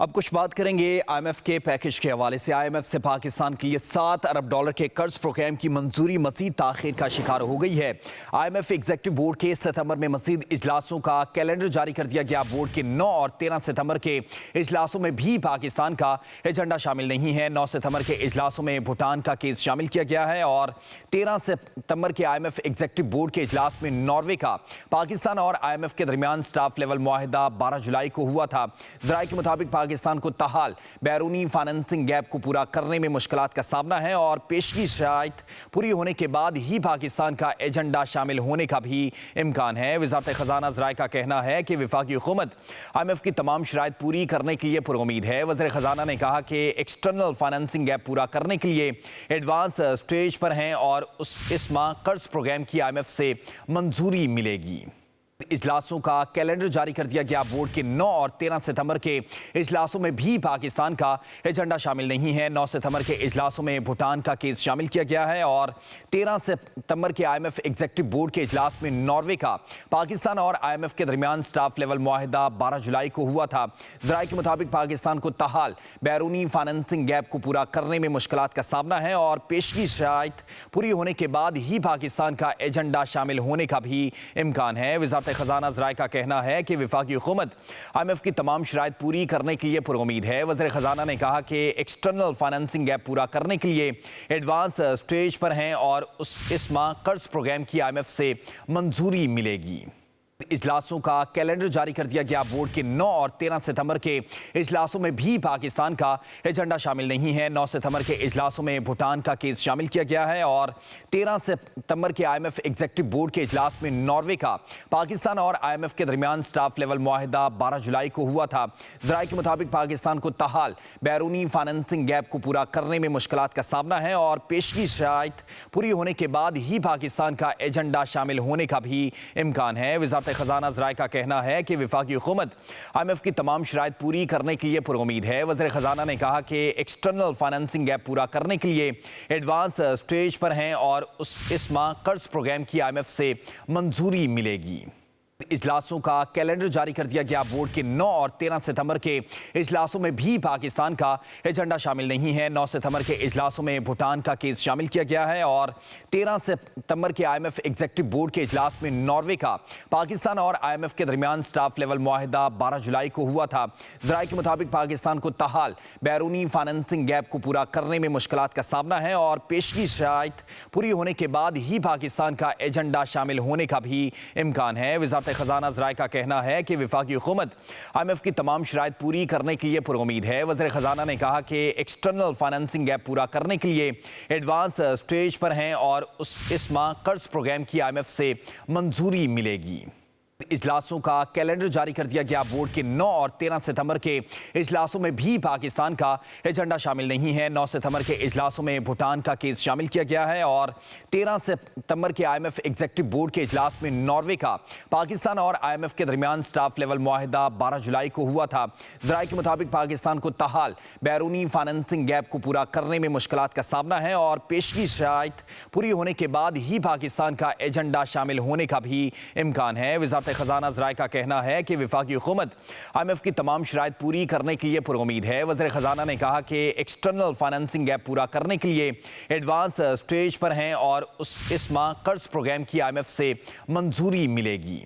अब कुछ बात करेंगे आईएमएफ के पैकेज के हवाले से। आईएमएफ से पाकिस्तान के लिए $7 अरब के कर्ज प्रोग्राम की मंजूरी मजीद ताखीर का शिकार हो गई है। आईएमएफ एग्जीक्यूटिव बोर्ड के सितंबर में मजीद इजलासों का कैलेंडर जारी कर दिया गया। बोर्ड के 9 और 13 सितंबर के इजलासों में भी पाकिस्तान का एजेंडा शामिल नहीं है। 9 सितंबर के इजलासों में भूटान का केस शामिल किया गया है और 13 सितंबर के आईएमएफ एग्जीक्यूटिव बोर्ड के इजलास में नॉर्वे का पाकिस्तान और आईएमएफ के दरमियान स्टाफ लेवल मुआहिदा 12 जुलाई को हुआ था। जराये के मुताबिक पाकिस्तान को ताहाल बैरूनी फाइनेंसिंग गैप को पूरा करने में मुश्किलात का सामना है और पेशगी शराइत पूरी होने के बाद ही पाकिस्तान का एजेंडा शामिल होने का भी इम्कान है। वज़ारत खजाना ज़राए का कहना है कि वफाकी हुकूमत आईएमएफ की तमाम शराइत पूरी करने के लिए पुरउम्मीद है। वज़ीर खजाना ने कहा कि एक्सटर्नल फाइनेंसिंग गैप पूरा करने के लिए एडवांस स्टेज पर हैं और इस माह कर्ज प्रोग्राम की आईएमएफ से मंजूरी मिलेगी। इजलासों का कैलेंडर जारी कर दिया गया। बोर्ड के 9 और 13 सितंबर के इजलासों में भी पाकिस्तान का एजेंडा शामिल नहीं है। 9 सितंबर के इजलासों में भूटान का केस शामिल किया गया है और 13 सितंबर के आईएमएफ एग्जीक्यूटिव बोर्ड के इजलास में नॉर्वे का पाकिस्तान और आईएमएफ के दरमियान स्टाफ लेवल मुआहिदा 12 जुलाई को हुआ था। जराये के मुताबिक पाकिस्तान को ताहाल बैरूनी फाइनेंसिंग गैप को पूरा करने में मुश्किलात का सामना है और पेशगी शराइत पूरी होने के बाद ही पाकिस्तान का एजेंडा शामिल होने का भी इम्कान है। वज़ारत खजाना ज़राए का कहना है कि वफाकी हुकूमत आईएमएफ की तमाम शराइत पूरी करने के लिए पुरउम्मीद है। वज़ीर खजाना ने कहा कि एक्सटर्नल फाइनेंसिंग गैप पूरा करने के लिए एडवांस स्टेज पर हैं और इस माह कर्ज प्रोग्राम की आईएमएफ से मंजूरी मिलेगी। इजलासों का कैलेंडर जारी कर दिया गया। बोर्ड के 9 और 13 सितंबर के इजलासों में भी पाकिस्तान का एजेंडा शामिल नहीं है। 9 सितंबर के इजलासों में भूटान का केस शामिल किया गया है और 13 सितंबर के आईएमएफ एग्जीक्यूटिव बोर्ड के इजलास में नॉर्वे का पाकिस्तान और आईएमएफ के दरमियान स्टाफ लेवल मुआहिदा 12 जुलाई को हुआ था। जराये के मुताबिक पाकिस्तान को ताहाल बैरूनी फाइनेंसिंग गैप को पूरा करने में मुश्किलात का सामना है और पेशगी शराइत पूरी होने के बाद ही पाकिस्तान का एजेंडा शामिल होने का भी इम्कान है। वज़ारत खजाना ज़राए का कहना है कि वफाकी हुकूमत आईएमएफ की तमाम शराइत पूरी करने के लिए पुरउम्मीद है। वज़ीर खजाना ने कहा कि एक्सटर्नल फाइनेंसिंग गैप पूरा करने के लिए एडवांस स्टेज पर हैं और इस माह कर्ज प्रोग्राम की आईएमएफ से मंजूरी मिलेगी। इजलासों का कैलेंडर जारी कर दिया गया। बोर्ड के 9 और 13 सितंबर के इजलासों में भी पाकिस्तान का एजेंडा शामिल नहीं है। 9 सितंबर के इजलासों में भूटान का केस शामिल किया गया है और 13 सितंबर के आईएमएफ एग्जीक्यूटिव बोर्ड के इजलास में नॉर्वे का पाकिस्तान और आईएमएफ के दरमियान स्टाफ लेवल मुआहिदा 12 जुलाई को हुआ था। जराये के मुताबिक पाकिस्तान को ताहाल बैरूनी फाइनेंसिंग गैप को पूरा करने में मुश्किलात का सामना है और पेशगी शराइत पूरी होने के बाद ही पाकिस्तान का एजेंडा शामिल होने का भी इम्कान है। वज़ारत खजाना ज़राए का कहना है कि वफाकी हुकूमत आईएमएफ की तमाम शराइत पूरी करने के लिए पुरउम्मीद है। वज़ीर खजाना ने कहा कि एक्सटर्नल फाइनेंसिंग गैप पूरा करने के लिए एडवांस स्टेज पर हैं और इस माह कर्ज प्रोग्राम की आईएमएफ से मंजूरी मिलेगी। इजलासों का कैलेंडर जारी कर दिया गया। बोर्ड के 9 और 13 सितंबर के इजलासों में भी पाकिस्तान का एजेंडा शामिल नहीं है। 9 सितंबर के इजलासों में भूटान का केस शामिल किया गया है और 13 सितंबर के आईएमएफ एग्जीक्यूटिव बोर्ड के इजलास में नॉर्वे का पाकिस्तान और आईएमएफ के दरमियान स्टाफ लेवल मुआहिदा 12 जुलाई को हुआ था। जराये के मुताबिक पाकिस्तान को ताहाल बैरूनी फाइनेंसिंग गैप को पूरा करने में मुश्किलात का सामना है और पेशगी शराइत पूरी होने के बाद ही पाकिस्तान का एजेंडा शामिल होने का भी इम्कान है। वज़ारत खजाना ज़राए का कहना है कि वफाकी हुकूमत आईएमएफ की तमाम शराइत पूरी करने के लिए पुरउम्मीद है। वज़ीर खजाना ने कहा कि एक्सटर्नल फाइनेंसिंग गैप पूरा करने के लिए एडवांस स्टेज पर हैं और इस माह कर्ज प्रोग्राम की आईएमएफ से मंजूरी मिलेगी।